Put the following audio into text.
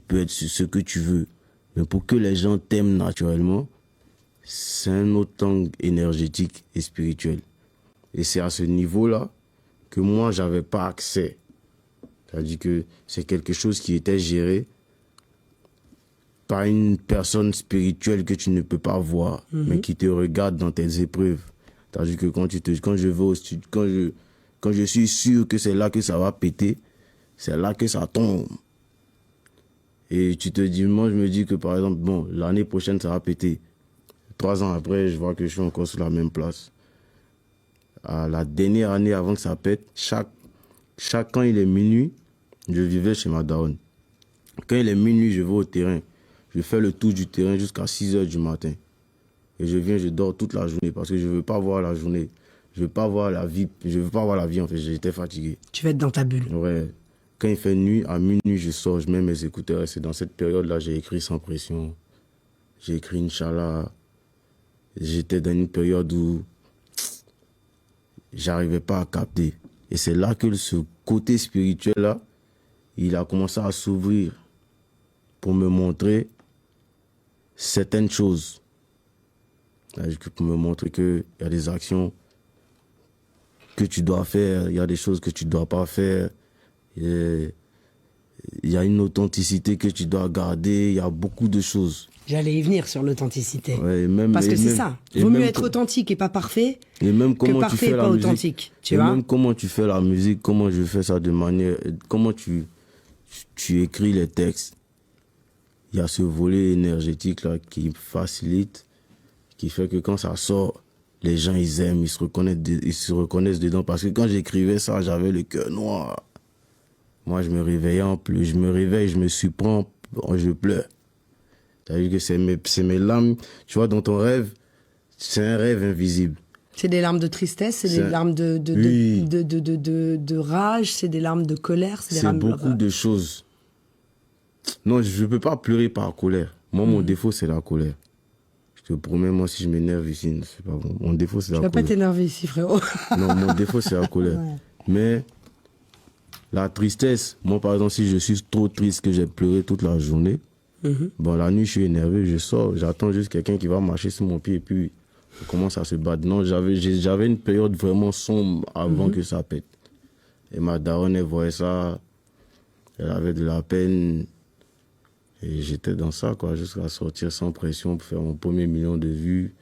peux être ce que tu veux. Mais pour que les gens t'aiment naturellement, c'est un autre angle énergétique et spirituel. Et c'est à ce niveau-là que moi, j'avais pas accès. C'est-à-dire que c'est quelque chose qui était géré par une personne spirituelle que tu ne peux pas voir, mais qui te regarde dans tes épreuves. C'est-à-dire que quand je vais au studio, quand je suis sûr que c'est là que ça va péter, c'est là que ça tombe. Et tu te dis, moi je me dis que par exemple, bon, l'année prochaine ça va péter. 3 ans après, je vois que je suis encore sur la même place. À la dernière année avant que ça pète, quand il est minuit, je vivais chez ma daronne. Quand il est minuit, je vais au terrain. Je fais le tour du terrain jusqu'à 6 h du matin. Et je viens, je dors toute la journée parce que je ne veux pas voir la journée. Je ne veux pas voir la vie. Je veux pas voir la vie en fait. J'étais fatigué. Tu vas être dans ta bulle. Ouais. Quand il fait nuit, à minuit, je sors, je mets mes écouteurs. Et c'est dans cette période-là j'ai écrit Sans pression. J'ai écrit Inch'Allah. J'étais dans une période où j'arrivais pas à capter. Et c'est là que ce côté spirituel-là, il a commencé à s'ouvrir pour me montrer certaines choses. Pour me montrer qu'il y a des actions que tu dois faire, il y a des choses que tu ne dois pas faire. Il y a une authenticité que tu dois garder, il y a beaucoup de choses. J'allais y venir sur l'authenticité. Ouais, parce que c'est ça. Il vaut mieux être authentique et pas parfait que parfait et pas authentique. Tu vois? Même comment tu fais la musique, comment je fais ça de manière... Comment tu écris les textes. Il y a ce volet énergétique là qui facilite, qui fait que quand ça sort, les gens ils aiment, ils se reconnaissent dedans. Parce que quand j'écrivais ça, j'avais le cœur noir. Moi, je me réveillais en pleurs. Je me réveille, je me surprends, je pleure. C'est-à-dire que c'est mes larmes. Tu vois, dans ton rêve, c'est un rêve invisible. C'est des larmes de tristesse, c'est des larmes de rage, c'est des larmes de colère. C'est beaucoup de choses. Non, je ne peux pas pleurer par colère. Moi, mon défaut, c'est la colère. Je te promets, moi, si je m'énerve ici, c'est pas bon. Mon défaut, c'est la colère. Tu vas pas t'énerver ici, frérot. Non, mon défaut, c'est la colère. Ouais. Mais la tristesse, moi, par exemple, si je suis trop triste que j'ai pleuré toute la journée, bon, la nuit, je suis énervé, je sors, j'attends juste quelqu'un qui va marcher sur mon pied et puis je commence à se battre. Non, j'avais une période vraiment sombre avant que ça pète. Et ma daronne, elle voyait ça, elle avait de la peine. Et j'étais dans ça, quoi, jusqu'à sortir Sans pression pour faire mon premier million de vues.